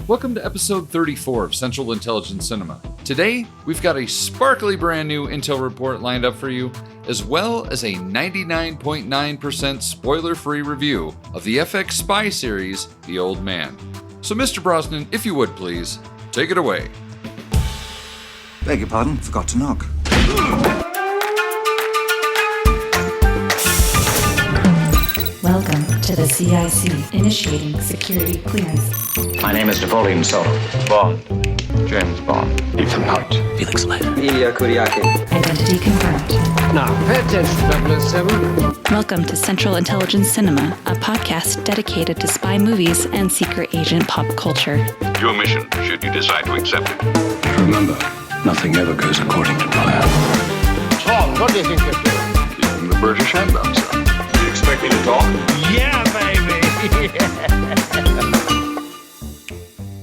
Welcome to episode 34 of Central Intelligence Cinema. Today, we've got a sparkly brand new intel report lined up for you, as well as a 99.9% spoiler-free review of the FX spy series, The Old Man. So Mr. Brosnan, if you would please, take it away. Beg your pardon, forgot to knock. Welcome to the CIC, initiating security clearance. My name is Napoleon Solo. Bond. James Bond. Ethan Hunt. Felix Leiter. Ilya Kuryakin. Identity confirmed. Now, pay attention, 007. Welcome to Central Intelligence Cinema, a podcast dedicated to spy movies and secret agent pop culture. Your mission, should you decide to accept it. Remember, nothing ever goes according to plan. Tom, what do you think you're doing? Keeping the British hand up, sir. You expect me to talk? Yeah, baby!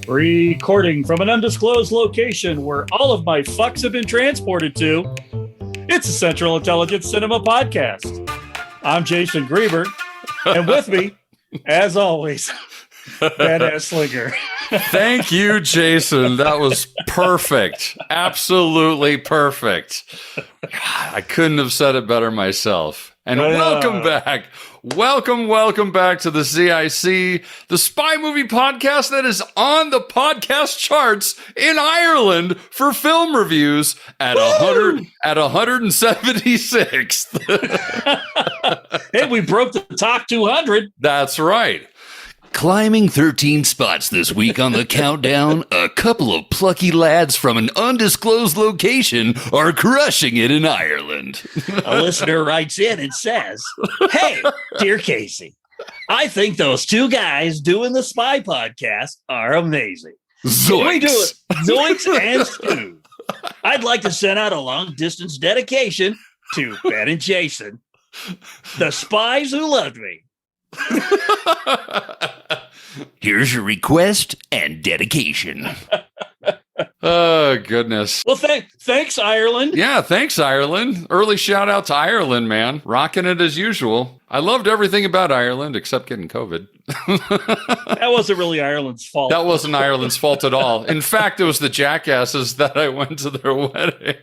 Recording from an undisclosed location where all of my fucks have been transported to, it's a Central Intelligence Cinema podcast. I'm Jason Grieber, and with me, as always, Ben Esslinger. Thank you, Jason. That was perfect. Absolutely perfect. God, I couldn't have said it better myself. And welcome back. Welcome back to the CIC, the spy movie podcast that is on the podcast charts in Ireland for film reviews at 176th. Hey, we broke the top 200. That's right. Climbing 13 spots this week on the countdown, a couple of plucky lads from an undisclosed location are crushing it in Ireland. A listener writes in and says, "Hey, dear Casey, I think those two guys doing the spy podcast are amazing. Zoinks. We do it. Zoinks and Stu. I'd like to send out a long distance dedication to Ben and Jason, the spies who loved me. Here's your request and dedication." Oh, goodness. Well, thanks, Ireland. Yeah, thanks, Ireland. Early shout out to Ireland, man. Rocking it as usual. I loved everything about Ireland except getting COVID. That wasn't really Ireland's fault. That wasn't Ireland's fault at all. In fact, it was the jackasses that I went to their wedding.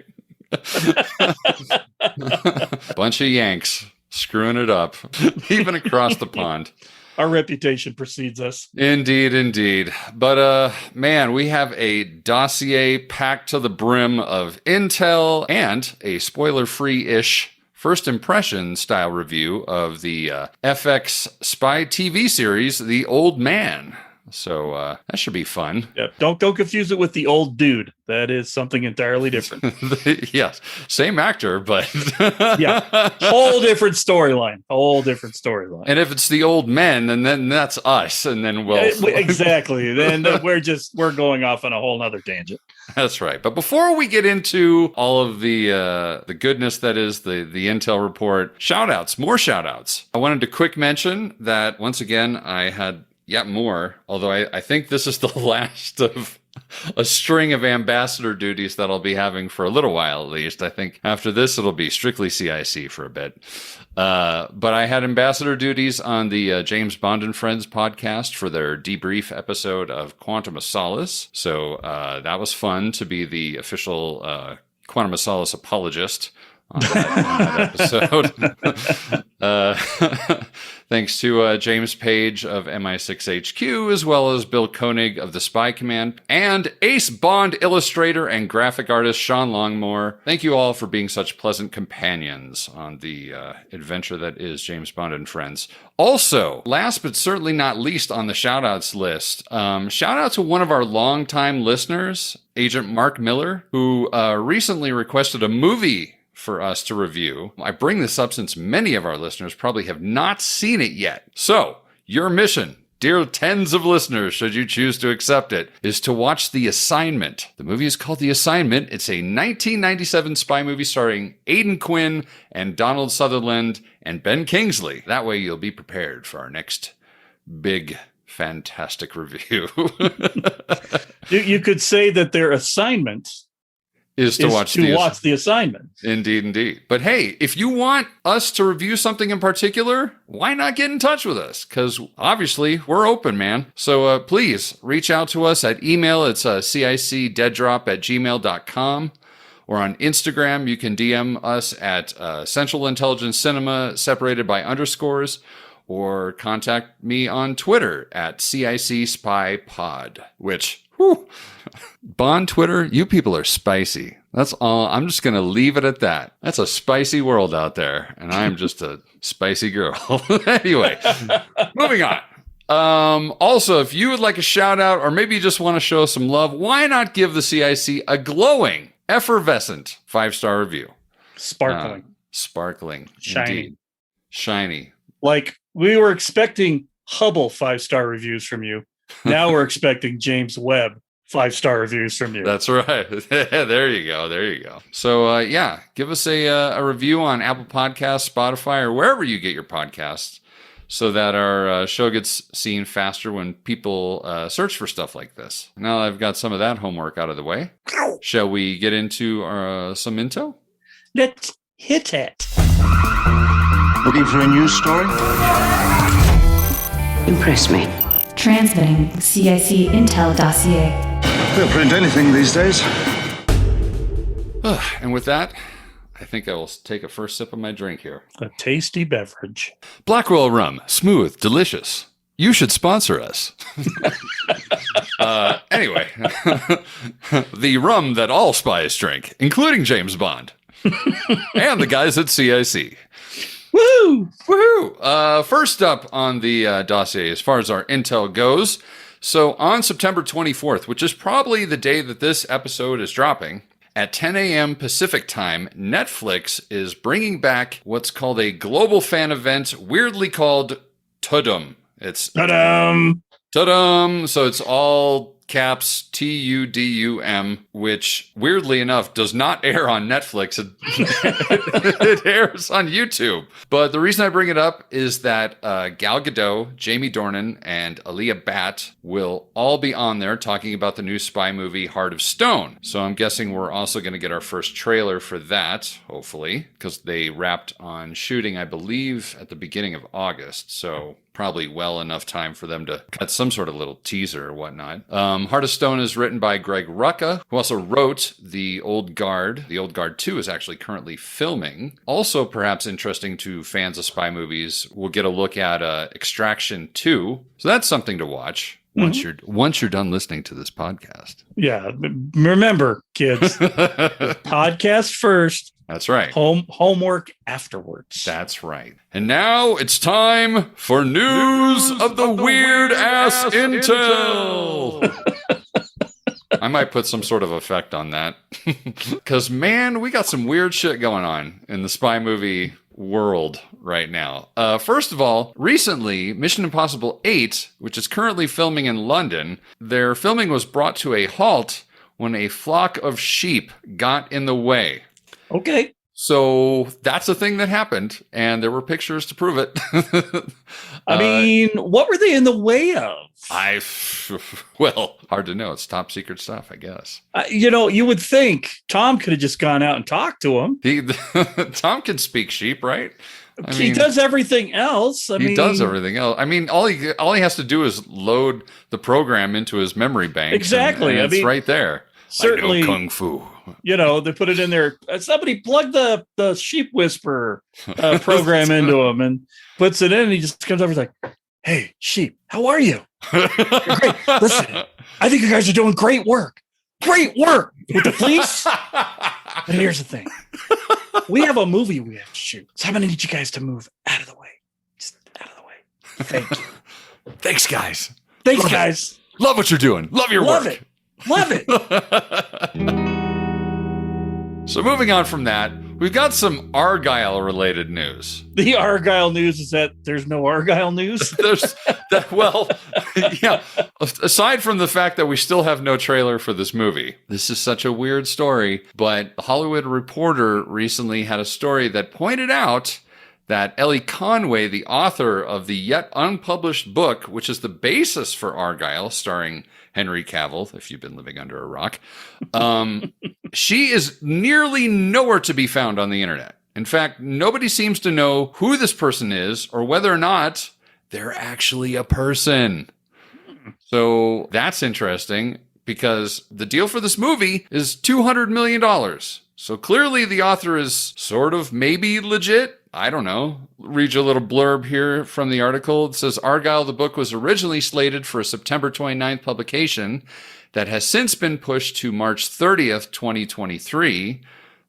Bunch of Yanks screwing it up, even across the pond. Our reputation precedes us. Indeed. But, man, we have a dossier packed to the brim of intel and a spoiler-free-ish first impression style review of the FX spy TV series, The Old Man. So that should be fun. Yep. Don't confuse it with The Old Dude. That is something entirely different. Yes. Same actor, but... Yeah. Whole different storyline. And if it's The Old Men, and then that's us. And then we'll... Exactly. Then we're going off on a whole nother tangent. That's right. But before we get into all of the goodness that is the intel report, more shout outs. I wanted to quick mention that once again, I had yet more, although I think this is the last of a string of ambassador duties that I'll be having for a little while, at least. I think after this, it'll be strictly CIC for a bit. But I had ambassador duties on the James Bond and Friends podcast for their debrief episode of Quantum of Solace. So that was fun to be the official Quantum of Solace apologist on that episode. Thanks to James Page of MI6HQ, as well as Bill Koenig of the Spy Command, and Ace Bond illustrator and graphic artist Sean Longmore. Thank you all for being such pleasant companions on the adventure that is James Bond and Friends. Also, last but certainly not least on the shout-outs list, shout out to one of our longtime listeners, Agent Mark Miller, who recently requested a movie for us to review. I bring this up since many of our listeners probably have not seen it yet. So, your mission, dear tens of listeners, should you choose to accept it, is to watch The Assignment. The movie is called The Assignment. It's a 1997 spy movie starring Aidan Quinn and Donald Sutherland and Ben Kingsley. That way you'll be prepared for our next big, fantastic review. You could say that their assignment is to watch the assignment. Indeed, indeed. But hey, if you want us to review something in particular, why not get in touch with us? Because obviously we're open, man. So please reach out to us at email. It's cicdeaddrop@gmail.com. Or on Instagram, you can DM us at Central Intelligence Cinema, separated by underscores, or contact me on Twitter at CIC Spy Pod, which, whew, Bond Twitter, you people are spicy. That's all. I'm just going to leave it at that. That's a spicy world out there, and I'm just a spicy girl. Anyway, moving on. Also, if you would like a shout out, or maybe you just want to show some love, why not give the CIC a glowing, effervescent 5-star review? Sparkling. Shiny. Indeed. Shiny. Like, we were expecting Hubble 5-star reviews from you. Now we're expecting James Webb 5-star reviews from you. That's right. There you go. So, give us a review on Apple Podcasts, Spotify, or wherever you get your podcasts, so that our show gets seen faster when people search for stuff like this. Now I've got some of that homework out of the way. Shall we get into some info? Let's hit it. Looking for a news story? Impress me. Transmitting CIC Intel dossier. They'll print anything these days. And with that, I think I will take a first sip of my drink here. A tasty beverage. Blackwell rum, smooth, delicious. You should sponsor us. Anyway, the rum that all spies drink, including James Bond and the guys at CIC. Woo! Woohoo! First up on the dossier, as far as our intel goes, so on September 24th, which is probably the day that this episode is dropping, at 10 a.m. Pacific time, Netflix is bringing back what's called a global fan event, weirdly called Tudum. It's Ta-dum! Tudum! So it's all caps TUDUM, which weirdly enough does not air on Netflix. It airs on YouTube. But the reason I bring it up is that Gal Gadot, Jamie Dornan, and Aaliyah Bhatt will all be on there talking about the new spy movie Heart of Stone. So I'm guessing we're also going to get our first trailer for that, hopefully, because they wrapped on shooting, I believe, at the beginning of August. So probably well enough time for them to cut some sort of little teaser or whatnot. Heart of Stone is written by Greg Rucka, who also wrote The Old Guard. The Old Guard 2 is actually currently filming. Also, perhaps interesting to fans of spy movies, we'll get a look at Extraction 2. So that's something to watch once you're done listening to this podcast. Yeah, remember, kids, podcast first. That's right. Homework afterwards. That's right. And now it's time for news of the weird-ass intel. I might put some sort of effect on that. Because, man, we got some weird shit going on in the spy movie world right now. First of all, recently, Mission Impossible 8, which is currently filming in London, their filming was brought to a halt when a flock of sheep got in the way. Okay. So that's a thing that happened, and there were pictures to prove it. I mean, what were they in the way of? Well, hard to know. It's top secret stuff, I guess. You would think Tom could have just gone out and talked to him. Tom can speak sheep, right? He does everything else. He does everything else. I mean, all he has to do is load the program into his memory bank. Exactly. And it's right there. Certainly, I know Kung Fu. They put it in there. Somebody plugged the Sheep Whisperer program into him and puts it in. And he just comes over and is like, "Hey, sheep, how are you? You're great. Listen, I think you guys are doing great work. Great work with the police. But here's the thing: we have a movie we have to shoot. So I'm going to need you guys to move out of the way. Just out of the way. Thank you. Thanks, guys. Love what you're doing. Love your work. Love it. So moving on from that, we've got some Argylle related news. The Argylle news is that there's no Argylle news. Yeah. Aside from the fact that we still have no trailer for this movie, this is such a weird story. But The Hollywood Reporter recently had a story that pointed out that Ellie Conway, the author of the yet unpublished book, which is the basis for Argylle, starring Henry Cavill, if you've been living under a rock, she is nearly nowhere to be found on the internet. In fact, nobody seems to know who this person is or whether or not they're actually a person. So that's interesting because the deal for this movie is $200 million. So clearly the author is sort of maybe legit. I don't know. Read you a little blurb here from the article. It says Argylle, the book, was originally slated for a September 29th publication that has since been pushed to March 30th, 2023.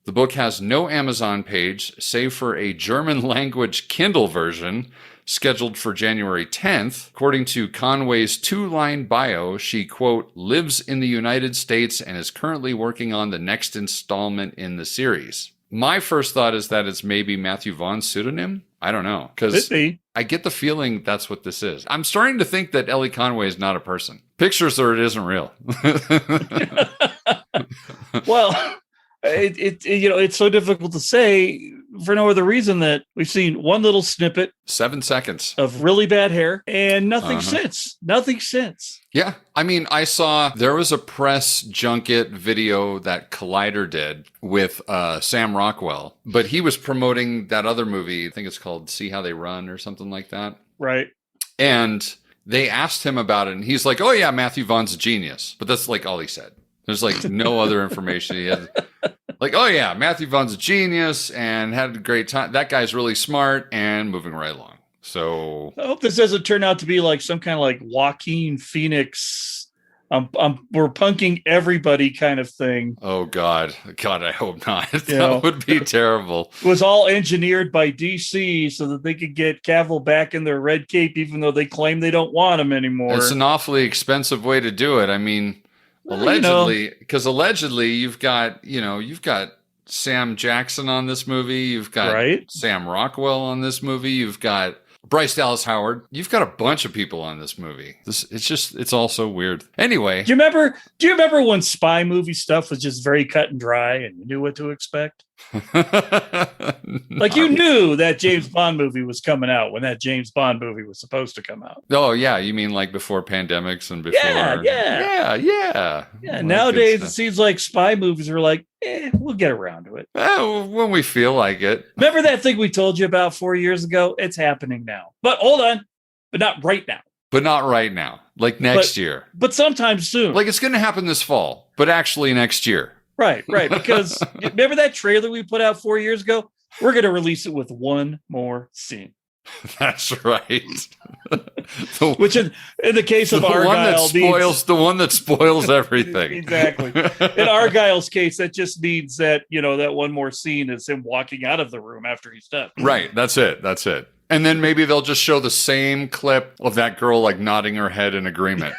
The book has no Amazon page, save for a German language Kindle version scheduled for January 10th. According to Conway's 2-line bio, she, quote, lives in the United States and is currently working on the next installment in the series. My first thought is that it's maybe Matthew Vaughn's pseudonym. I don't know. Because I get the feeling that's what this is. I'm starting to think that Ellie Conway is not a person. Pictures or it isn't real. Well, it's so difficult to say for no other reason that we've seen one little snippet, 7 seconds of really bad hair, and nothing since. Nothing since. Yeah. I mean, I saw there was a press junket video that Collider did with Sam Rockwell, but he was promoting that other movie. I think it's called See How They Run or something like that. Right. And they asked him about it, and he's like, oh, yeah, Matthew Vaughn's a genius. But that's like all he said. There's like no other information. He had like, oh, yeah, Matthew Vaughn's a genius and had a great time. That guy's really smart and moving right along. So I hope this doesn't turn out to be like some kind of like Joaquin Phoenix. We're punking everybody kind of thing. Oh, God, I hope not. That would be terrible. It was all engineered by DC so that they could get Cavill back in their red cape, even though they claim they don't want him anymore. It's an awfully expensive way to do it. I mean, allegedly, because allegedly you've got Sam Jackson on this movie. You've got Sam Rockwell on this movie. You've got Bryce Dallas Howard. You've got a bunch of people on this movie. It's all so weird. Anyway. Do you remember when spy movie stuff was just very cut and dry and you knew what to expect? Like you knew that James Bond movie was coming out when that James Bond movie was supposed to come out. Oh yeah, you mean like before pandemics and before? Yeah. Nowadays it seems like spy movies are like, we'll get around to it. When we feel like it. Remember that thing we told you about 4 years ago? It's happening now. But hold on, but not right now. But not right now. Like next year. But sometime soon. Like it's going to happen this fall, but actually next year. Right. Because remember that trailer we put out 4 years ago? We're going to release it with one more scene. That's right. Which in the case of Argylle, the one that spoils everything. Exactly. In Argylle's case, that just means that, that one more scene is him walking out of the room after he's done. Right. That's it. And then maybe they'll just show the same clip of that girl like nodding her head in agreement.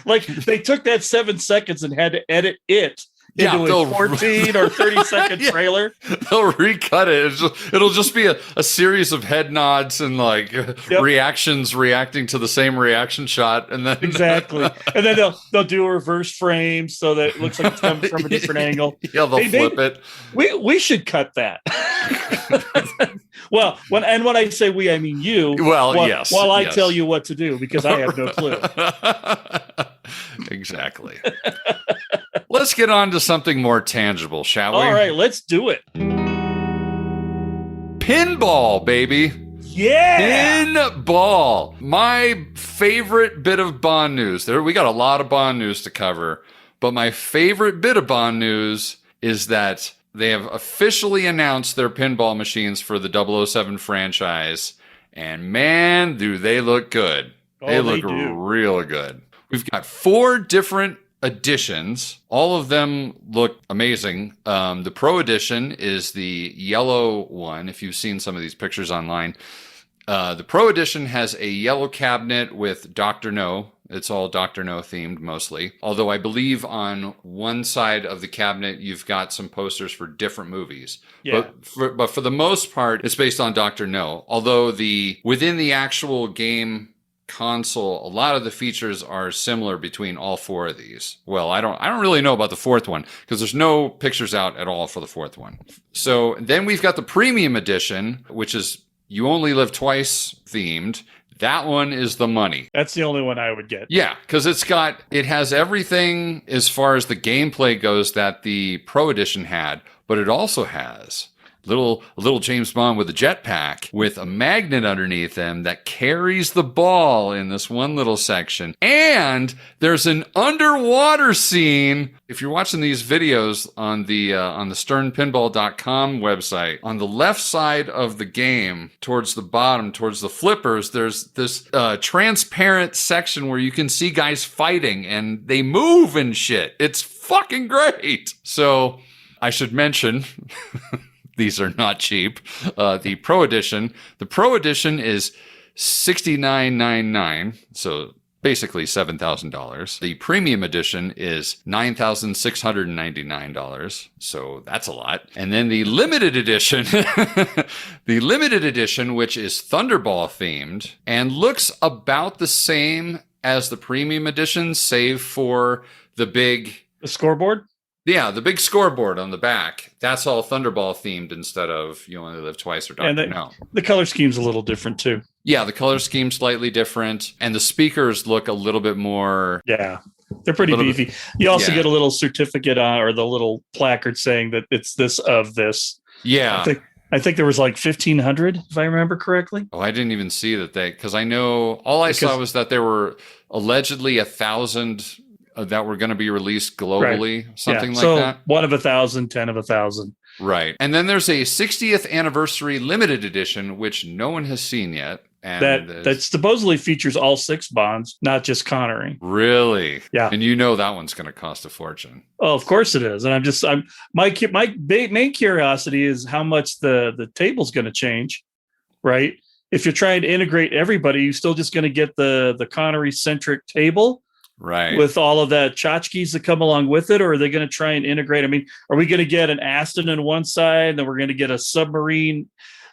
Like they took that 7 seconds and had to edit it into a 14 or 30-second trailer. They'll recut it. It'll just be a series of head nods and like reactions reacting to the same reaction shot. And then exactly. And then they'll do a reverse frame so that it looks like it's coming from a different angle. Yeah, they'll flip it. We should cut that. Well, when I say we, I mean you. Yes. While I tell you what to do, because I have no clue. Exactly. Let's get on to something more tangible, shall we? All right, let's do it. Pinball, baby. Yeah. Pinball. My favorite bit of Bond news. We got a lot of Bond news to cover, but my favorite bit of Bond news is that they have officially announced their pinball machines for the 007 franchise, and man, do they look good. They look real good. We've got 4 different editions. All of them look amazing. The Pro Edition is the yellow one, if you've seen some of these pictures online. The Pro Edition has a yellow cabinet with Dr. No. It's all Dr. No themed mostly. Although I believe on one side of the cabinet, you've got some posters for different movies. Yeah. But for the most part, it's based on Dr. No. Although within the actual game console, a lot of the features are similar between all 4 of these. Well, I don't really know about the 4th one because there's no pictures out at all for the 4th one. So then we've got the Premium Edition, which is You Only Live Twice themed, that one is the money. That's the only one I would get. Yeah, because it has everything as far as the gameplay goes that the Pro Edition had, but it also has a little James Bond with a jetpack with a magnet underneath him that carries the ball in this one little section. And there's an underwater scene. If you're watching these videos on the sternpinball.com website, on the left side of the game, towards the bottom, towards the flippers, there's this transparent section where you can see guys fighting and they move and shit. It's fucking great. So I should mention... These are not cheap. The Pro Edition is $69.99, so basically $7,000. The Premium Edition is $9,699, so that's a lot. And then the Limited Edition, which is Thunderball themed and looks about the same as the Premium Edition, save for the scoreboard. Yeah, the big scoreboard on the back. That's all Thunderball themed instead of You Only Live Twice or Dr. No. The color scheme's a little different too. Yeah, the color scheme's slightly different. And the speakers look a little bit more... Yeah, they're pretty beefy. You also get a little certificate or the little placard saying that it's this of this. Yeah. I think there was like 1,500, if I remember correctly. Oh, I didn't even see that because I know... All I saw was that there were allegedly 1,000... that were going to be released globally, something like that. So 1 of 1,000, 10 of 1,000. Right. And then there's a 60th anniversary limited edition, which no one has seen yet. And that supposedly features all 6 Bonds, not just Connery. Really? Yeah. And you know that one's going to cost a fortune. Oh, of course it is. And my main curiosity is how much the table's going to change, right? If you're trying to integrate everybody, you're still just going to get the Connery-centric table. Right. With all of that tchotchkes that come along with it, or are they going to try and integrate? I mean, are we going to get an Aston on one side, and then we're going to get a submarine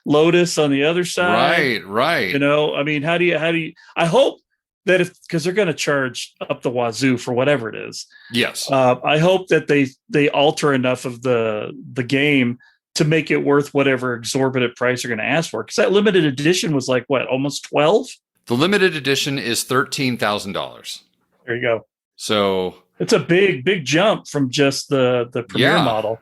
Lotus on the other side? Right. You know, I mean, how do you? I hope that because they're going to charge up the wazoo for whatever it is. Yes. I hope that they alter enough of the game to make it worth whatever exorbitant price they're going to ask for. Because that limited edition was like what, almost 12? The limited edition is $13,000. There you go. So it's a big jump from just the premier model.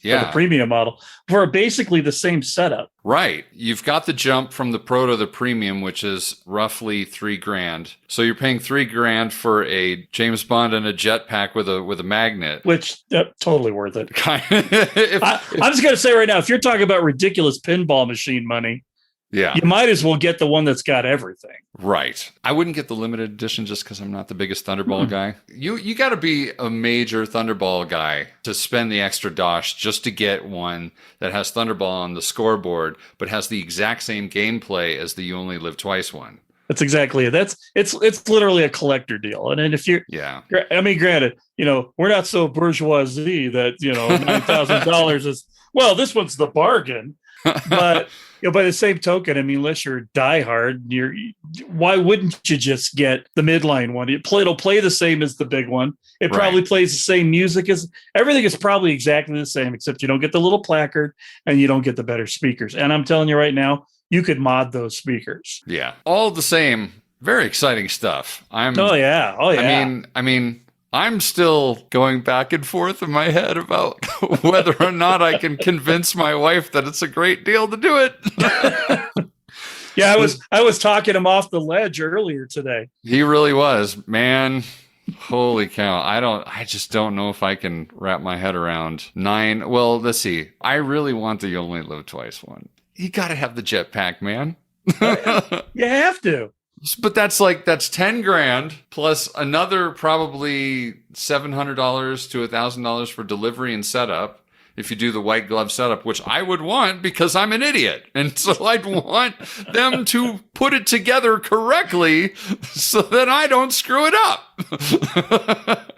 Yeah. The premium model for basically the same setup. Right. You've got the jump from the Pro to the Premium, which is roughly $3,000. So you're paying $3,000 for a James Bond and a jetpack with a magnet. Which totally worth it. I'm just going to say right now, if you're talking about ridiculous pinball machine money, yeah, you might as well get the one that's got everything. Right. I wouldn't get the limited edition just because I'm not the biggest Thunderball guy. You got to be a major Thunderball guy to spend the extra dosh just to get one that has Thunderball on the scoreboard, but has the exact same gameplay as the You Only Live Twice one. That's exactly it. It's literally a collector deal. And then if you're, I mean, granted, you know, we're not so bourgeoisie that, you know, $9,000 is, well, this one's the bargain, but. You know, by the same token, I mean, unless you're diehard, why wouldn't you just get the midline one? It'll play the same as the big one. It probably plays the same music as everything is probably exactly the same, except you don't get the little placard and you don't get the better speakers. And I'm telling you right now, you could mod those speakers. Yeah, all the same, very exciting stuff. Oh yeah. I mean. I'm still going back and forth in my head about whether or not I can convince my wife that it's a great deal to do it. Yeah, I was talking him off the ledge earlier today. He really was, man. Holy cow. I just don't know if I can wrap my head around 9. Well, let's see. I really want the You Only Live Twice one. You got to have the jetpack, man. You have to. But that's $10,000 plus another probably $700 to $1,000 for delivery and setup. If you do the white glove setup, which I would want because I'm an idiot. And so I'd want them to put it together correctly so that I don't screw it up.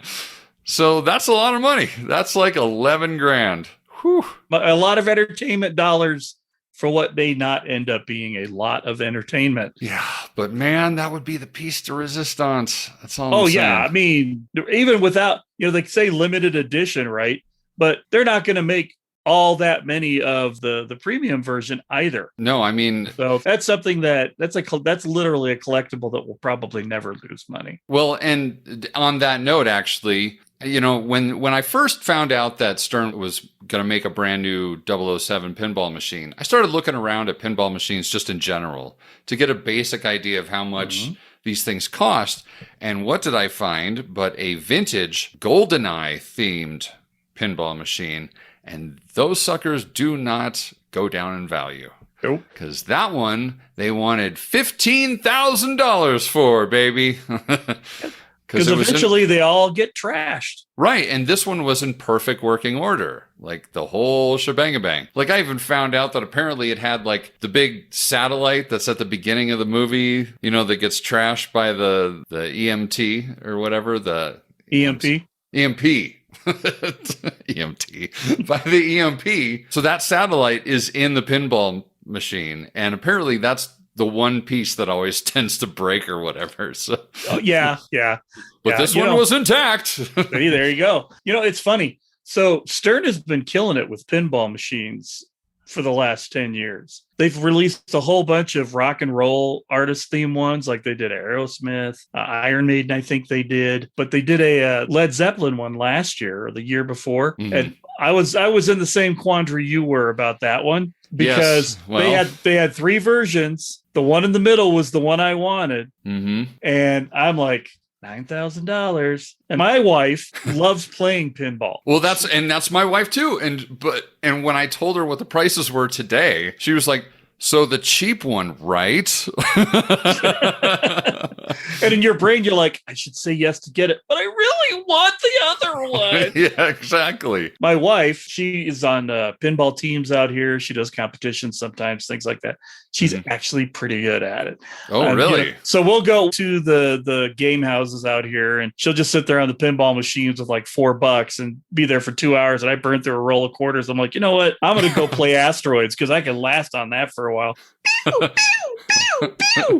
So that's a lot of money. That's like $11,000. Whew. A lot of entertainment dollars for what may not end up being a lot of entertainment. Yeah, but man, that would be the piece de resistance. That's all. Oh, yeah. I mean, even without, you know, they say limited edition, right? But they're not going to make all that many of the premium version either. No, I mean, So that's something that's literally a collectible that will probably never lose money. well, and on that note, actually, you know, when I first found out that Stern was going to make a brand new 007 pinball machine, I started looking around at pinball machines just in general to get a basic idea of how much these things cost. And what did I find but a vintage GoldenEye themed pinball machine? And those suckers do not go down in value. Nope. Because that one, they wanted $15,000 for, baby. Because eventually they all get trashed. Right. And this one was in perfect working order. Like the whole shebang-a-bang. Like I even found out that apparently it had like the big satellite that's at the beginning of the movie, you know, that gets trashed by the EMT or whatever, the EMP. EMP. EMT. By the EMP. So that satellite is in the pinball machine. And apparently that's the one piece that always tends to break or whatever. So yeah. But this one was intact. See, there you go. You know, it's funny. So Stern has been killing it with pinball machines for the last 10 years. They've released a whole bunch of rock and roll artist theme ones, like they did Aerosmith, Iron Maiden, I think they did. But they did a Led Zeppelin one last year or the year before. Mm-hmm. And I was in the same quandary you were about that one, because they had three versions. The one in the middle was the one I wanted. Mm-hmm. And I'm like, $9,000. And my wife loves playing pinball. Well, that's my wife too. And when I told her what the prices were today, she was like, so the cheap one, right? And in your brain, you're like, I should say yes to get it, but I really want the other one. Yeah, exactly. My wife, she is on pinball teams out here. She does competitions sometimes, things like that. She's actually pretty good at it. Oh, really? You know, so we'll go to the game houses out here, and she'll just sit there on the pinball machines with like $4 and be there for 2 hours. And I burn through a roll of quarters. I'm like, you know what? I'm going to go play Asteroids because I can last on that for a while. Pew, pew, pew, pew.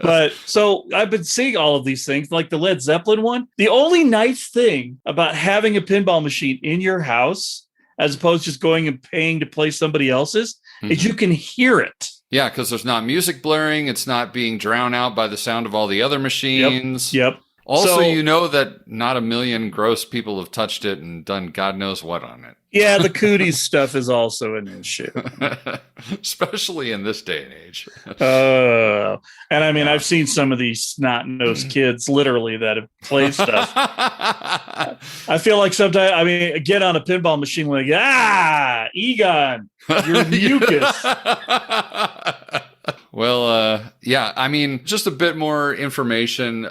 But so I've been seeing all of these things, like the Led Zeppelin one. The only nice thing about having a pinball machine in your house, as opposed to just going and paying to play somebody else's, is you can hear it. Yeah, because there's not music blaring. It's not being drowned out by the sound of all the other machines. Yep. Also, So- you know that not a million gross people have touched it and done God knows what on it. Yeah, the cooties stuff is also an issue. Especially in this day and age. And I mean, I've seen some of these snot-nosed kids literally that have played stuff. I feel like sometimes, I mean, get on a pinball machine like, Egon, you're mucus. Well, yeah, I mean, just a bit more information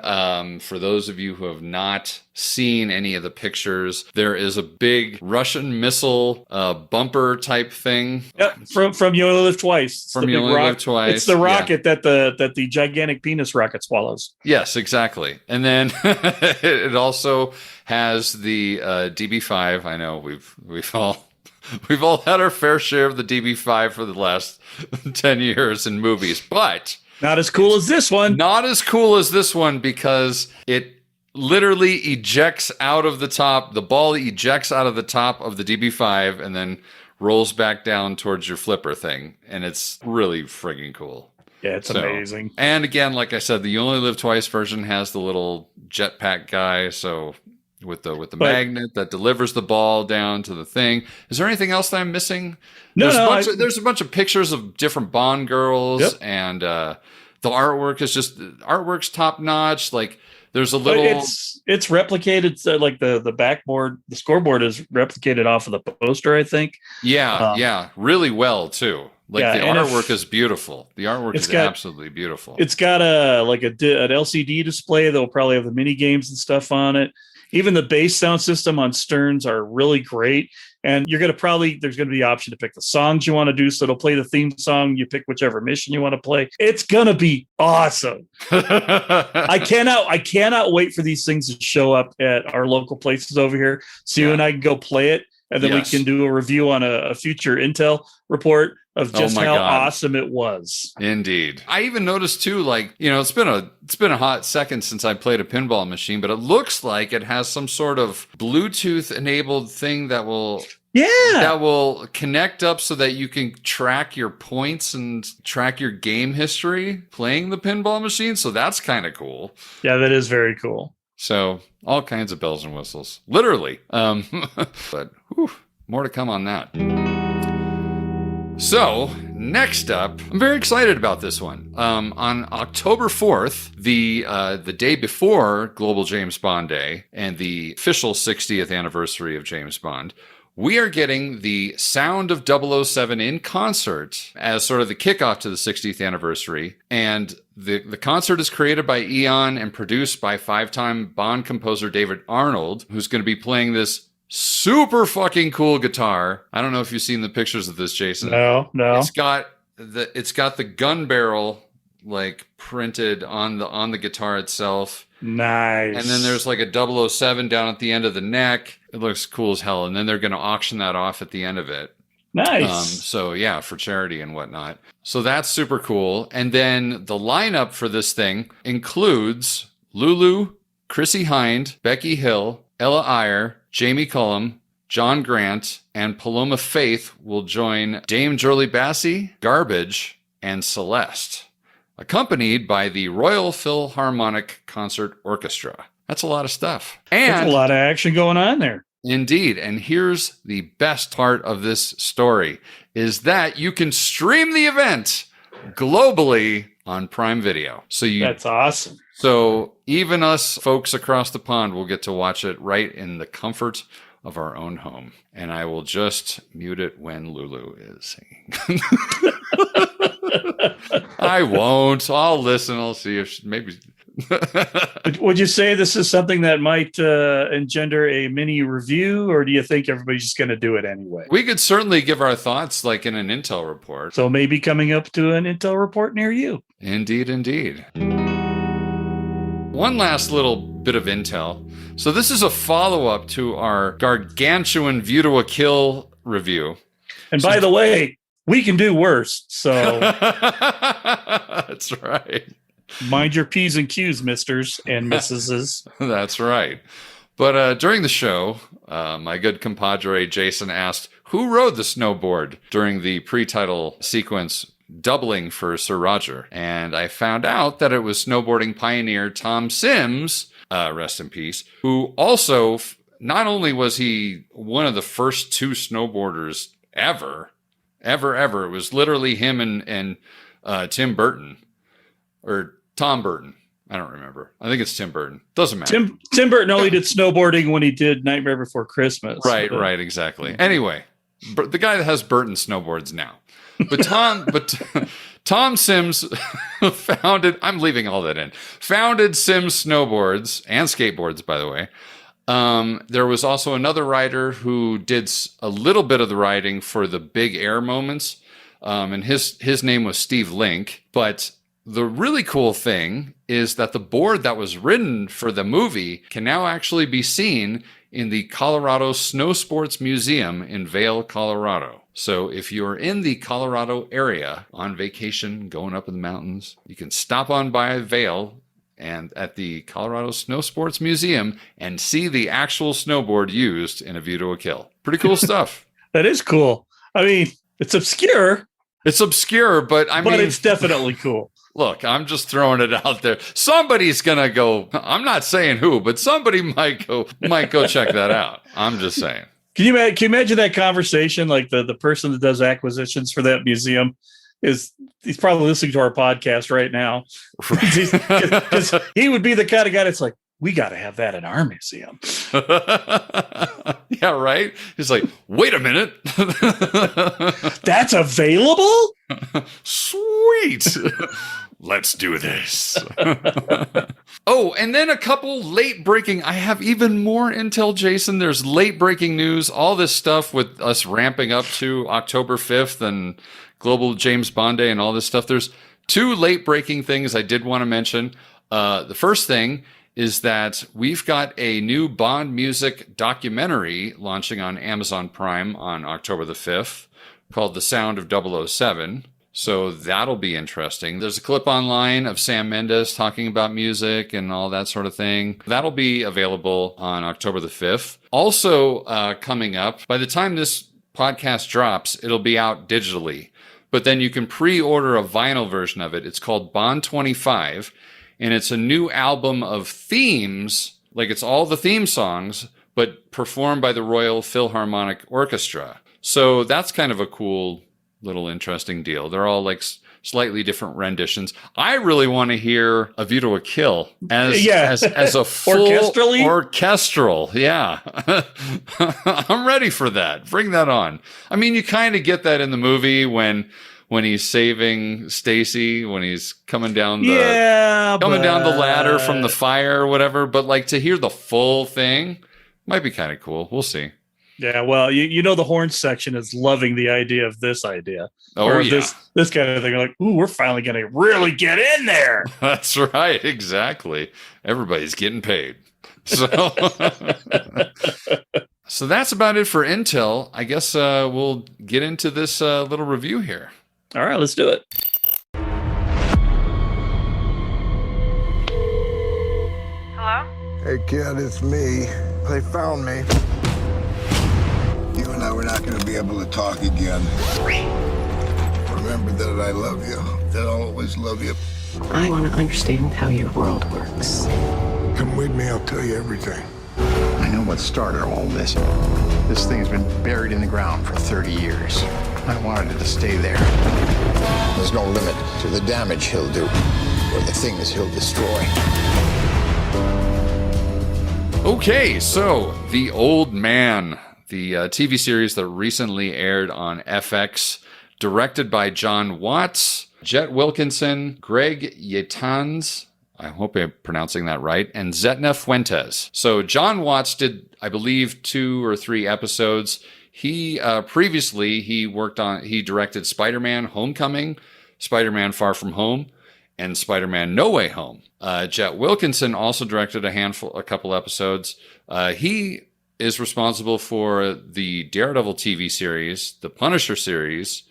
for those of you who have not seen any of the pictures. There is a big Russian missile bumper type thing. Yep, from You Only Live Twice. It's From the You big Only Live Twice. It's the rocket that the gigantic penis rocket swallows. Yes, exactly. And then it also has the DB5. I know we've all had our fair share of the DB5 for the last 10 years in movies, but not as cool as this one. Not as cool as this one because it literally ejects out of the top. The ball ejects out of the top of the DB5 and then rolls back down towards your flipper thing. And it's really friggin' cool. Yeah, it's amazing. And again, like I said, the You Only Live Twice version has the little jetpack guy. So with the magnet that delivers the ball down to the thing. Is there anything else that I'm missing? There's a bunch of pictures of different Bond girls, and the artwork's top notch. Like there's a little. It's replicated. So like the backboard, the scoreboard is replicated off of the poster, I think. Yeah, really well too. Like the artwork is beautiful. The artwork is absolutely beautiful. It's got an LCD display that will probably have the mini games and stuff on it. Even the bass sound system on Sterns are really great. And there's going to be the option to pick the songs you want to do. So it'll play the theme song. You pick whichever mission you want to play. It's going to be awesome. I cannot wait for these things to show up at our local places over here. So you and I can go play it. And then we can do a review on a future Intel report of just how awesome it was. Indeed. I even noticed too, like, you know, it's been a hot second since I played a pinball machine, but it looks like it has some sort of Bluetooth enabled thing that will Yeah. that will connect up so that you can track your points and track your game history playing the pinball machine. So that's kind of cool. Yeah, that is very cool. So all kinds of bells and whistles, literally. But whew, more to come on that. So next up, I'm very excited about this one. On October 4th, the day before Global James Bond Day and the official 60th anniversary of James Bond, we are getting the Sound of 007 in concert as sort of the kickoff to the 60th anniversary. And the concert is created by Eon and produced by 5-time Bond composer David Arnold, who's going to be playing this super fucking cool guitar. I don't know if you've seen the pictures of this, Jason. No. It's got the gun barrel like printed on the guitar itself. Nice. And then there's like a 007 down at the end of the neck. It looks cool as hell. And then they're going to auction that off at the end of it. Nice. So yeah, for charity and whatnot. So that's super cool. And then the lineup for this thing includes Lulu, Chrissy Hind, Becky Hill, Ella Eyre, Jamie Cullum, John Grant, and Paloma Faith will join Dame Shirley Bassey, Garbage, and Celeste, accompanied by the Royal Philharmonic Concert Orchestra. That's a lot of stuff. And there's a lot of action going on there. Indeed. And here's the best part of this story is that you can stream the event globally on Prime Video. That's awesome. So even us folks across the pond will get to watch it right in the comfort of our own home. And I will just mute it when Lulu is singing. I won't. I'll listen. I'll see if maybe. Would you say this is something that might engender a mini review, or do you think everybody's just going to do it anyway? We could certainly give our thoughts like in an Intel report. So maybe coming up to an Intel report near you. Indeed. One last little bit of intel. So this is a follow-up to our gargantuan View to a Kill review. And by the way, we can do worse. So that's right. Mind your P's and Q's, misters and missuses. That's right. But during the show, my good compadre Jason asked, who rode the snowboard during the pre-title sequence doubling for Sir Roger? And I found out that it was snowboarding pioneer Tom Sims, rest in peace, who also, not only was he one of the first two snowboarders ever, it was literally him and Tim Burton, or Tom Burton. I don't remember. I think it's Tim Burton. Doesn't matter. Tim Burton only did snowboarding when he did Nightmare Before Christmas. Right, exactly. Anyway, the guy that has Burton snowboards now. But Tom Sims founded Sims Snowboards and Skateboards, by the way. There was also another rider who did a little bit of the riding for the big air moments. And his name was Steve Link. But the really cool thing is that the board that was ridden for the movie can now actually be seen in the Colorado Snow Sports Museum in Vail, Colorado. So if you're in the Colorado area on vacation, going up in the mountains, you can stop on by Vail and at the Colorado Snow Sports Museum and see the actual snowboard used in A View to a Kill. Pretty cool stuff. That is cool. I mean, it's obscure. But it's definitely cool. Look, I'm just throwing it out there. Somebody's going to go, I'm not saying who, but somebody might go check that out. I'm just saying. Can you imagine that conversation? Like the person that does acquisitions for that museum he's probably listening to our podcast right now. Right. 'Cause he would be the kind of guy that's like, we got to have that in our museum. Yeah, right. He's like, wait a minute. That's available? Sweet. Let's do this. Oh, and then a couple late breaking. I have even more intel, Jason. There's late breaking news. All this stuff with us ramping up to October 5th and Global James Bond Day and all this stuff. There's two late breaking things I did want to mention. The first thing is that we've got a new Bond music documentary launching on Amazon Prime on October the 5th called The Sound of 007. So that'll be interesting. There's a clip online of Sam Mendes talking about music and all that sort of thing. That'll be available on October the 5th. Also coming up, by the time this podcast drops, it'll be out digitally. But then you can pre-order a vinyl version of it. It's called Bond 25, and it's a new album of themes, like it's all the theme songs, but performed by the Royal Philharmonic Orchestra. So that's kind of a cool little interesting deal. They're all like slightly different renditions. I really want to hear A View to a Kill as a full orchestral. Yeah. I'm ready for that. Bring that on. I mean, you kind of get that in the movie when he's saving Stacy, when he's coming down the ladder from the fire or whatever, but like to hear the full thing might be kind of cool. We'll see. Yeah, well, you know the horn section is loving the idea of this idea. Oh, or yeah. This kind of thing. Like, ooh, we're finally going to really get in there. That's right. Exactly. Everybody's getting paid. So, so that's about it for Intel. I guess we'll get into this little review here. All right, let's do it. Hello? Hey, kid, it's me. They found me. You and I were not going to be able to talk again. Remember that I love you, that I'll always love you. I want to understand how your world works. Come with me, I'll tell you everything. I know what started all this. This thing's been buried in the ground for 30 years. I wanted it to stay there. There's no limit to the damage he'll do, or the things he'll destroy. Okay, so The Old Man, the TV series that recently aired on FX, directed by John Watts, Jet Wilkinson, Greg Yetans, I hope I'm pronouncing that right, and Zetna Fuentes. So John Watts did, I believe, 2 or 3 episodes. He previously he directed Spider-Man: Homecoming, Spider-Man: Far From Home, and Spider-Man: No Way Home. Jet Wilkinson also directed a couple episodes. He is responsible for the Daredevil TV series, the Punisher series,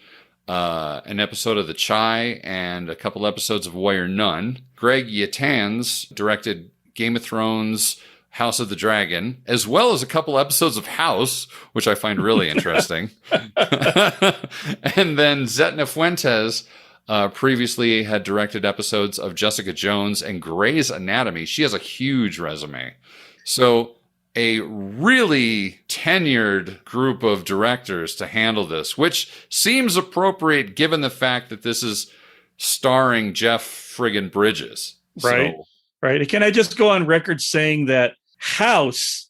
an episode of The Chi, and a couple episodes of Warrior Nun. Greg Yetans directed Game of Thrones, House of the Dragon, as well as a couple episodes of House, which I find really interesting. And then Zetna Fuentes previously had directed episodes of Jessica Jones and Grey's Anatomy. She has a huge resume. So a really tenured group of directors to handle this, which seems appropriate given the fact that this is starring Jeff friggin' Bridges. Right. So, right. Can I just go on record saying that House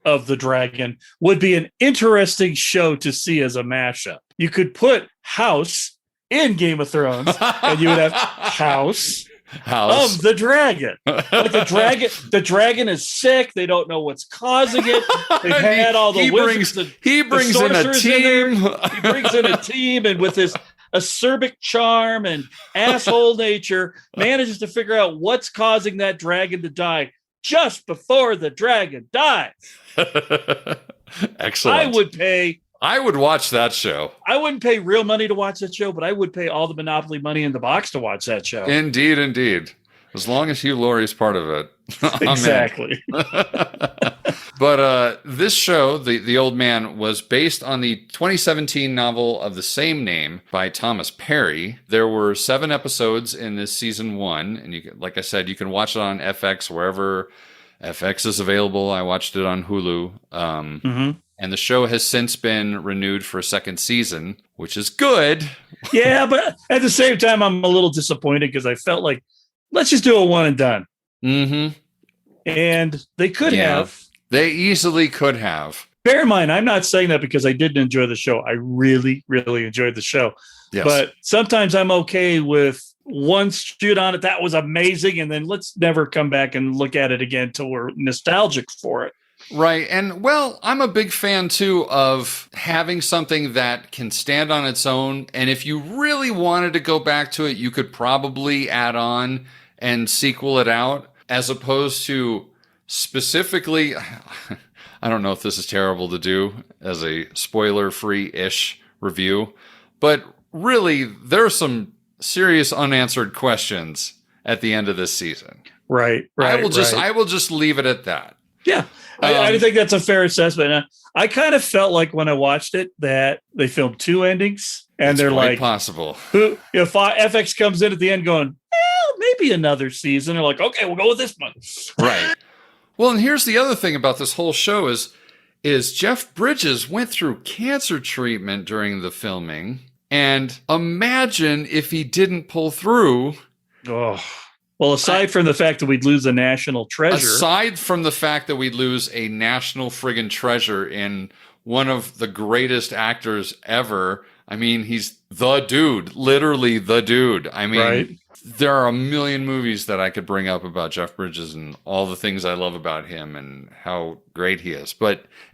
of the Dragon would be an interesting show to see as a mashup? You could put House in Game of Thrones and you would have House of the Dragon. Like the dragon is sick. They don't know what's causing it. They've had all the wizards. He brings in a team. He brings in a team, and with his acerbic charm and asshole nature, manages to figure out what's causing that dragon to die just before the dragon dies. Excellent. I would watch that show. I wouldn't pay real money to watch that show, but I would pay all the Monopoly money in the box to watch that show. Indeed, indeed. As long as Hugh Laurie's part of it. Exactly. But this show, The Old Man, was based on the 2017 novel of the same name by Thomas Perry. There were 7 episodes in this season 1. And like I said, you can watch it on FX, wherever FX is available. I watched it on Hulu. And the show has since been renewed for a second season, which is good. Yeah, but at the same time, I'm a little disappointed because I felt like, let's just do a one and done. Mm-hmm. And they could have. They easily could have. Bear in mind, I'm not saying that because I didn't enjoy the show. I really, really enjoyed the show. Yes. But sometimes I'm okay with one shoot on it. That was amazing. And then let's never come back and look at it again till we're nostalgic for it. Right. And well, I'm a big fan too of having something that can stand on its own. And if you really wanted to go back to it, you could probably add on and sequel it out, as opposed to specifically, I don't know if this is terrible to do as a spoiler-free-ish review, but really, there are some serious unanswered questions at the end of this season. Right. I will just leave it at that. Yeah. I think that's a fair assessment. I kind of felt like when I watched it that they filmed 2 endings, and they're like, possible. If FX comes in at the end going, well, maybe another season, they're like, okay, we'll go with this one. Right. Well, and here's the other thing about this whole show is Jeff Bridges went through cancer treatment during the filming, and imagine if he didn't pull through. Oh. Well, aside from the fact that we'd lose a national treasure. Aside from the fact that we'd lose a national friggin' treasure in one of the greatest actors ever. I mean, he's the dude, literally the dude. I mean, There are a million movies that I could bring up about Jeff Bridges and all the things I love about him and how great he is.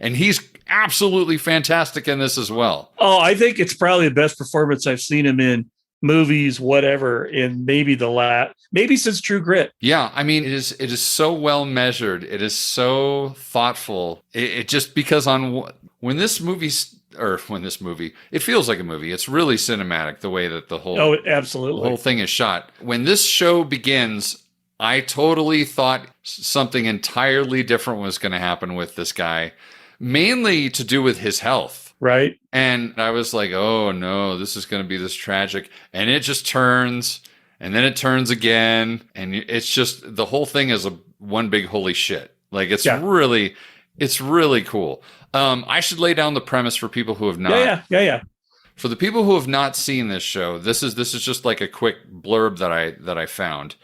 And he's absolutely fantastic in this as well. Oh, I think it's probably the best performance I've seen him in. Movies, whatever, in maybe maybe since True Grit. Yeah, I mean, it is so well measured. It is so thoughtful. It just because when this movie, it feels like a movie. It's really cinematic the way that the whole thing is shot. When this show begins, I totally thought something entirely different was going to happen with this guy, mainly to do with his health. Right. And I was like, oh no, this is going to be this tragic. And it just turns, and then it turns again. And it's just, the whole thing is one big holy shit. Like it's really cool. I should lay down the premise for people who have not. Yeah. For the people who have not seen this show, this is just like a quick blurb that I found.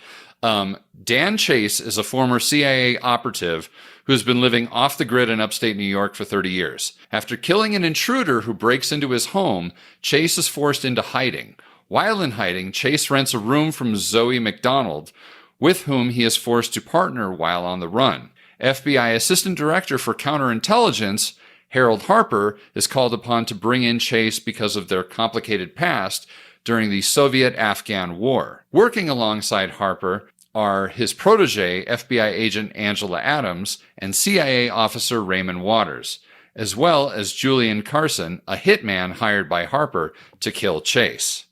Dan Chase is a former CIA operative who's been living off the grid in upstate New York for 30 years. After killing an intruder who breaks into his home, Chase is forced into hiding. While in hiding, Chase rents a room from Zoe McDonald, with whom he is forced to partner while on the run. FBI Assistant Director for Counterintelligence, Harold Harper, is called upon to bring in Chase because of their complicated past during the Soviet-Afghan War. Working alongside Harper are his protege, FBI agent Angela Adams, and CIA officer Raymond Waters, as well as Julian Carson, a hitman hired by Harper to kill Chase.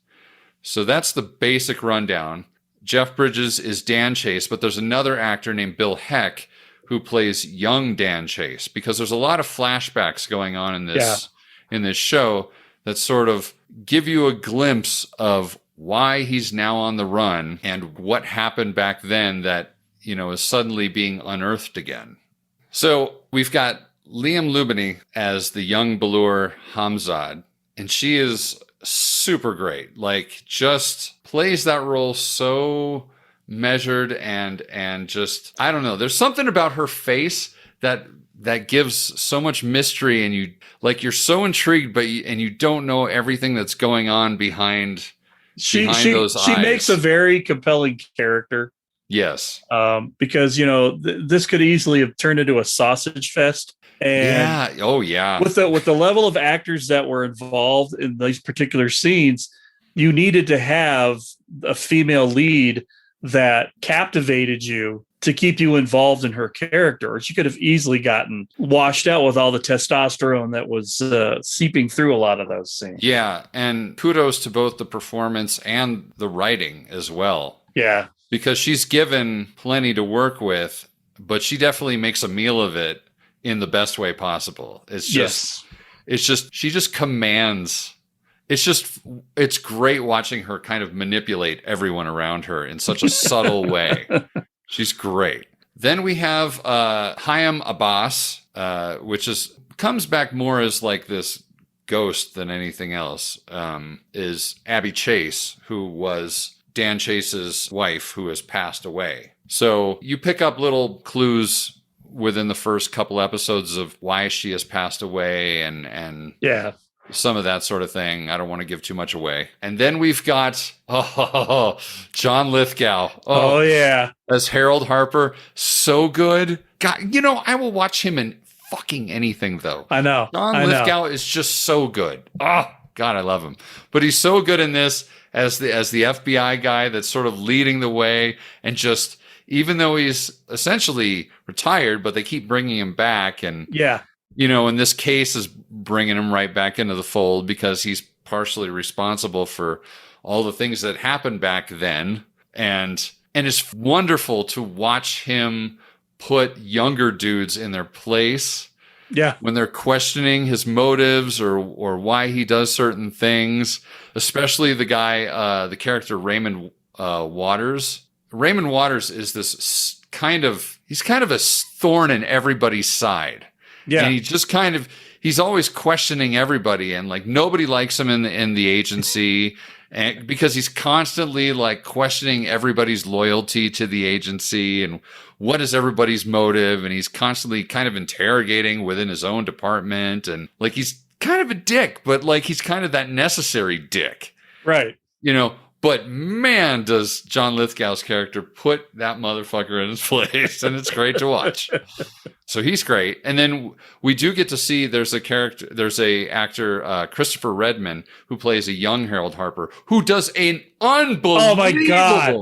So that's the basic rundown. Jeff Bridges is Dan Chase, but there's another actor named Bill Heck who plays young Dan Chase, because there's a lot of flashbacks going on in this show that sort of give you a glimpse of why he's now on the run and what happened back then that, is suddenly being unearthed again. So we've got Liam Lubany as the young Balur Hamzad, and she is super great. Like, just plays that role so measured and just, I don't know. There's something about her face that gives so much mystery, and you're so intrigued, and you don't know everything that's going on behind those eyes. She makes a very compelling character. Yes. Because, this could easily have turned into a sausage fest. And with the level of actors that were involved in these particular scenes, you needed to have a female lead that captivated you to keep you involved in her character. Or she could have easily gotten washed out with all the testosterone that was seeping through a lot of those scenes. Yeah, and kudos to both the performance and the writing as well. Yeah. Because she's given plenty to work with, but she definitely makes a meal of it in the best way possible. She just commands. It's great watching her kind of manipulate everyone around her in such a subtle way. She's great. Then we have Hayam Abbas, which comes back more as like this ghost than anything else, is Abby Chase, who was Dan Chase's wife, who has passed away. So you pick up little clues within the first couple episodes of why she has passed away and some of that sort of thing. I don't want to give too much away. And then we've got John Lithgow. Oh, yeah. As Harold Harper. So good. God, I will watch him in fucking anything, though. I know. John Lithgow is just so good. Oh, God, I love him. But he's so good in this as the FBI guy that's sort of leading the way, and just, even though he's essentially retired, but they keep bringing him back. And, in this case is bringing him right back into the fold because he's partially responsible for all the things that happened back then. And it's wonderful to watch him put younger dudes in their place. Yeah. When they're questioning his motives or why he does certain things, especially the guy, the character Raymond Waters. Raymond Waters is this he's kind of a thorn in everybody's side. Yeah. And he's always questioning everybody, and like nobody likes him in the agency. And because he's constantly like questioning everybody's loyalty to the agency and what is everybody's motive. And he's constantly kind of interrogating within his own department. And like, he's kind of a dick, but like, he's kind of that necessary dick. Right. You know, but man, does John Lithgow's character put that motherfucker in his place, and it's great to watch. So he's great. And then we do get to see there's a actor, Christopher Redman, who plays a young Harold Harper, who does an unbelievable. Oh my God.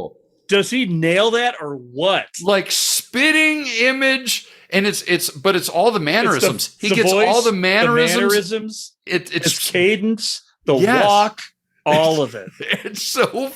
Does he nail that or what? Like spitting image. And it's all the mannerisms. He gets voice, all the mannerisms. It's his cadence, the walk. All of it. It's so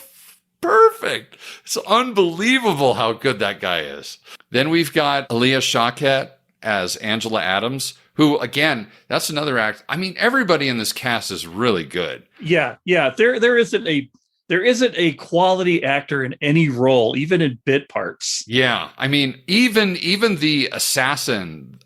perfect. It's unbelievable how good that guy is. Then we've got Aaliyah Shawkat as Angela Adams, who, again, that's another act. I mean, everybody in this cast is really good. Yeah. There isn't a quality actor in any role, even in bit parts. Yeah. I mean, even the assassin,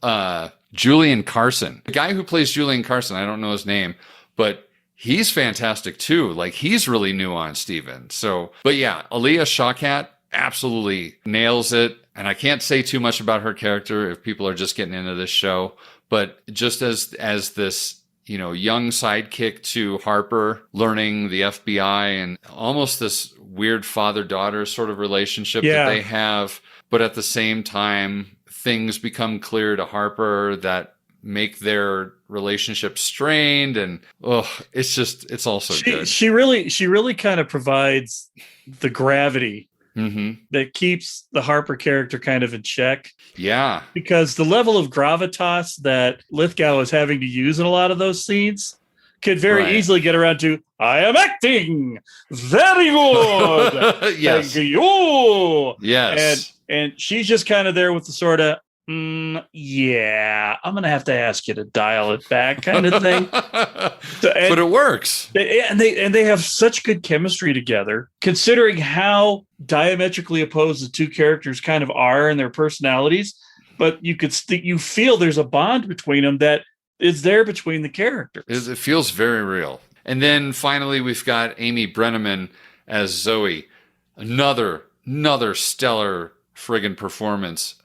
Julian Carson, the guy who plays Julian Carson, I don't know his name, but he's fantastic too. Like, he's really nuanced even. So, but yeah, Aaliyah Shawkat absolutely nails it. And I can't say too much about her character if people are just getting into this show, but just as this, you know, young sidekick to Harper, learning the FBI and almost this weird father-daughter sort of relationship that they have. But at the same time, things become clear to Harper that make their relationship strained, and it's also good. She really kind of provides the gravity that keeps the Harper character kind of in check. Yeah. Because the level of gravitas that Lithgow is having to use in a lot of those scenes could very easily get around to, I am acting very good. Yes. Thank you. Yes. And she's just kind of there with the sort of, yeah, I'm gonna have to ask you to dial it back kind of thing. But it works. They have such good chemistry together, considering how diametrically opposed the two characters kind of are in their personalities. But you feel there's a bond between them that is there between the characters. It feels very real. And then finally, we've got Amy Brenneman as Zoe, another stellar friggin' performance.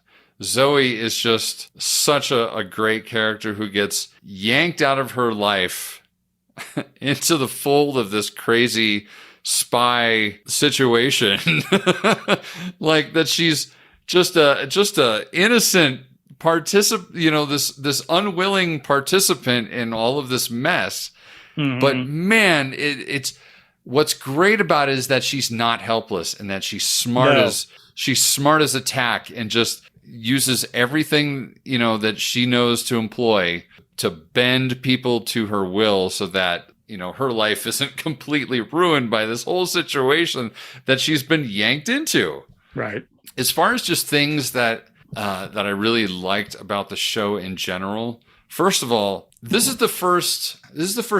Zoe is just such a great character who gets yanked out of her life into the fold of this crazy spy situation. Like that she's just a innocent participant, you know, this unwilling participant in all of this mess. Mm-hmm. But man, it's what's great about it is that she's not helpless and that she's smart as a tack and just uses everything, you know, that she knows to employ to bend people to her will so that, you know, her life isn't completely ruined by this whole situation that she's been yanked into. Right. As far as just things that I really liked about the show in general, first of all, this is the first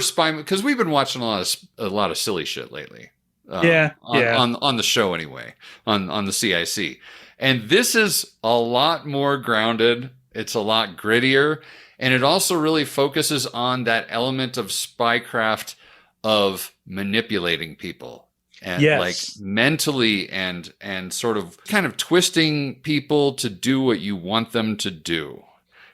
spy movie, because we've been watching a lot of silly shit lately. On the show anyway, on the CIC. And this is a lot more grounded. It's a lot grittier. And it also really focuses on that element of spycraft of manipulating people. And like mentally and sort of kind of twisting people to do what you want them to do.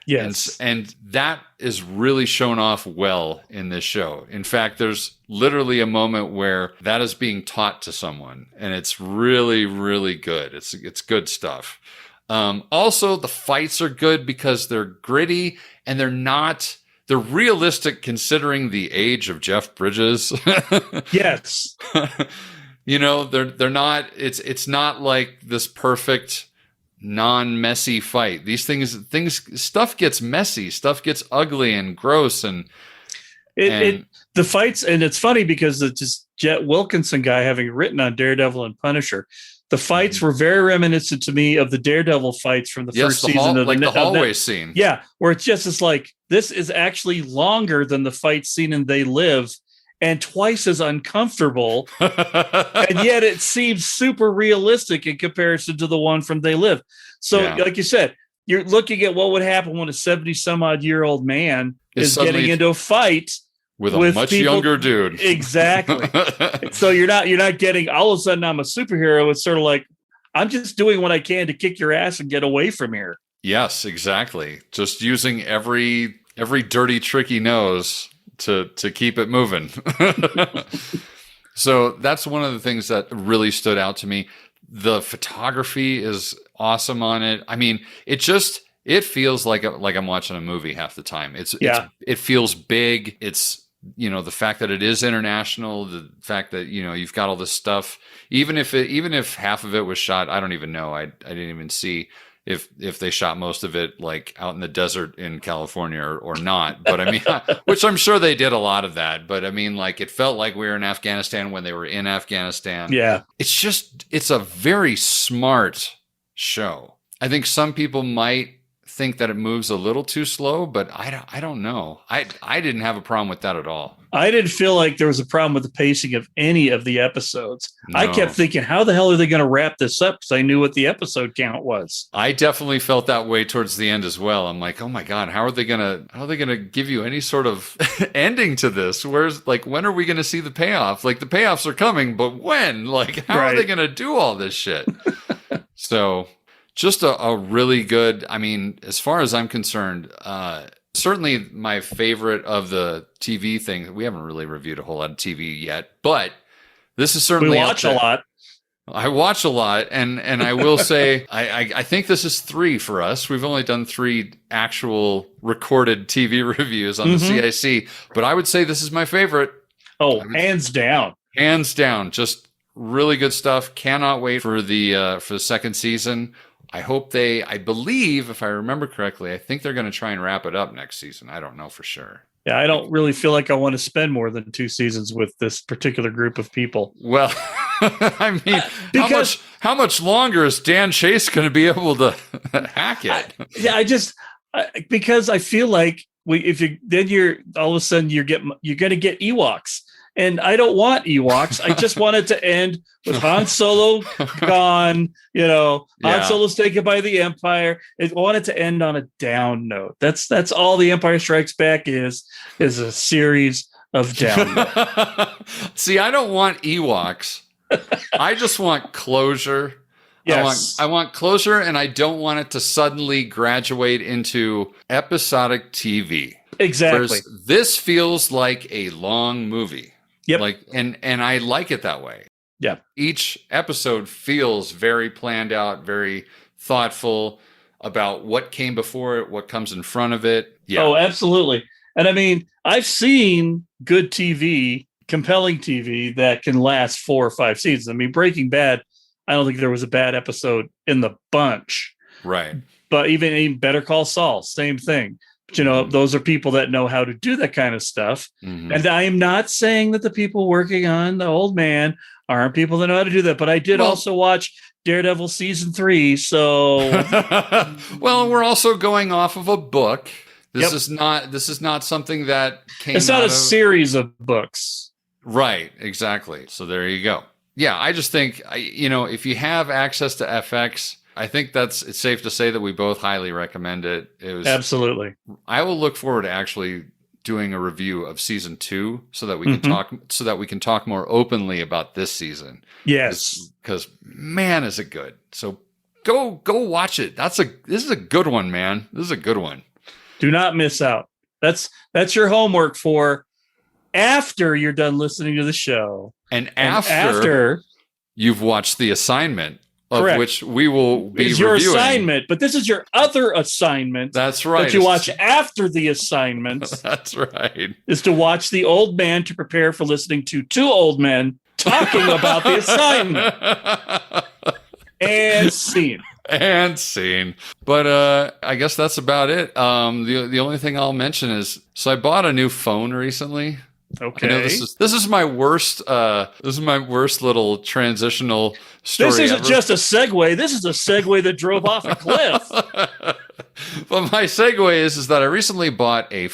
Yes. And that is really shown off well in this show. In fact, there's literally a moment where that is being taught to someone, and it's really, really good. It's good stuff. Also, the fights are good because they're gritty and they're realistic considering the age of Jeff Bridges. Yes. You know, they're not, it's not like this perfect non-messy fight. These stuff gets messy, stuff gets ugly and gross, and The fights, and it's funny because it's just Jet Wilkinson guy having written on Daredevil and Punisher. The fights were very reminiscent to me of the Daredevil fights from the first season of the hallway scene. Yeah, where it's just it's like this is actually longer than the fight scene in They Live, and twice as uncomfortable, and yet it seems super realistic in comparison to the one from They Live. So, like you said, you're looking at what would happen when a 70-some-odd-year-old man is getting into a fight with a much younger dude. Exactly. So you're not getting all of a sudden I'm a superhero. It's sort of like I'm just doing what I can to kick your ass and get away from here. Yes, exactly. Just using every dirty trick he knows to keep it moving. So that's one of the things that really stood out to me. The photography is awesome on it. I mean, it feels like I'm watching a movie half the time. It feels big. It's, the fact that it is international, the fact that, you've got all this stuff, even if half of it was shot, I don't even know. I didn't even see if they shot most of it like out in the desert in California or not. But I mean, which I'm sure they did a lot of that. But I mean, like it felt like we were in Afghanistan when they were in Afghanistan. Yeah. It's a very smart show. I think some people might think that it moves a little too slow, but I don't know. I didn't have a problem with that at all. I didn't feel like there was a problem with the pacing of any of the episodes. No. I kept thinking, how the hell are they going to wrap this up? Because I knew what the episode count was. I definitely felt that way towards the end as well. I'm like, oh my God, how are they gonna give you any sort of ending to this? When are we gonna see the payoff? Like the payoffs are coming, but when? Like, how are they gonna do all this shit? So just a really good, I mean, as far as I'm concerned, certainly my favorite of the TV thing. We haven't really reviewed a whole lot of TV yet, but this is certainly we watch a lot. I watch a lot, and I will say I think this is 3 for us. We've only done 3 actual recorded TV reviews on the CIC, but I would say this is my favorite. Oh, hands down. Hands down. Just really good stuff. Cannot wait for the second season. I believe, if I remember correctly, I think they're going to try and wrap it up next season. I don't know for sure. Yeah, I don't really feel like I want to spend more than 2 seasons with this particular group of people. Well, I mean, how much longer is Dan Chase going to be able to hack it? Because I feel like you're all of a sudden you're going to get Ewoks. And I don't want Ewoks. I just want it to end with Han Solo gone, Han Solo's taken by the Empire. I want it to end on a down note. That's all the Empire Strikes Back is a series of down notes. See, I don't want Ewoks. I just want closure. Yes. I want closure, and I don't want it to suddenly graduate into episodic TV. Exactly. Whereas this feels like a long movie. Yep. And I like it that way. Yeah. Each episode feels very planned out, very thoughtful about what came before it, what comes in front of it. Yeah. Oh, absolutely. And I mean, I've seen good TV, compelling TV that can last 4 or 5 seasons. I mean, Breaking Bad, I don't think there was a bad episode in the bunch. Right. But even Better Call Saul, same thing. But, those are people that know how to do that kind of stuff. Mm-hmm. And I am not saying that the people working on The Old Man aren't people that know how to do that. But I did also watch Daredevil season 3. So, well, we're also going off of a book. This is not something that came. It's not a series of books. Right. Exactly. So there you go. Yeah. I just think, if you have access to FX, I think it's safe to say that we both highly recommend it. Absolutely. I will look forward to actually doing a review of season 2 so that we can talk more openly about this season. Yes. Because man, is it good. So go watch it. This is a good one, man. This is a good one. Do not miss out. That's your homework for after you're done listening to the show. And after you've watched The Assignment. Of Correct. Which we will be your reviewing. Assignment, but this is your other assignment. That's right. That you watch after the assignments. That's right. Is to watch The Old Man to prepare for listening to 2 old men talking about The Assignment. And scene. And scene. But I guess that's about it. The only thing I'll mention is, so I bought a new phone recently. Okay. I know this is my worst little transitional story. This isn't ever. just a segue. This is a segue that drove off a cliff. But my segue is that I recently bought a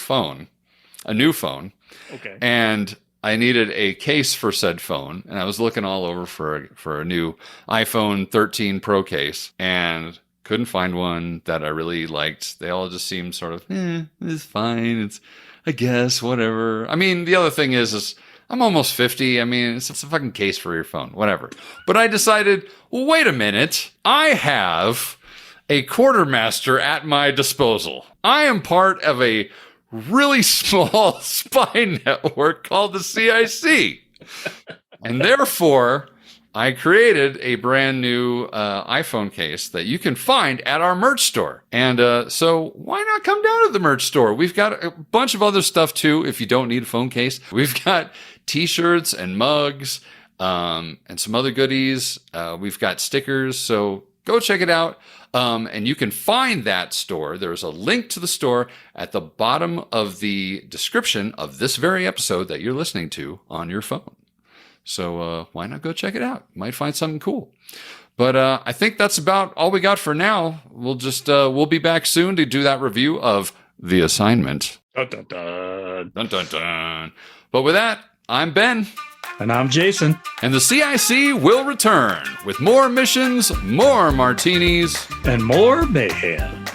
new phone. Okay. And I needed a case for said phone, and I was looking all over for a new iPhone 13 Pro case, and couldn't find one that I really liked. They all just seemed sort of, it's fine. It's, I guess, whatever. I mean, the other thing is I'm almost 50. I mean, it's a fucking case for your phone, whatever. But I decided, well, wait a minute. I have a quartermaster at my disposal. I am part of a really small spy network called the CIC. And therefore, I created a brand new iPhone case that you can find at our merch store. And so why not come down to the merch store? We've got a bunch of other stuff too if you don't need a phone case. We've got t-shirts and mugs and some other goodies. We've got stickers. So go check it out. And you can find that store. There's a link to the store at the bottom of the description of this very episode that you're listening to on your phone. So why not go check it out? You might find something cool. But I think that's about all we got for now. We'll just we'll be back soon to do that review of The Assignment. Dun, dun, dun. Dun, dun, dun. But with that, I'm Ben. And I'm Jason. And the CIC will return with more missions, more martinis, and more mayhem.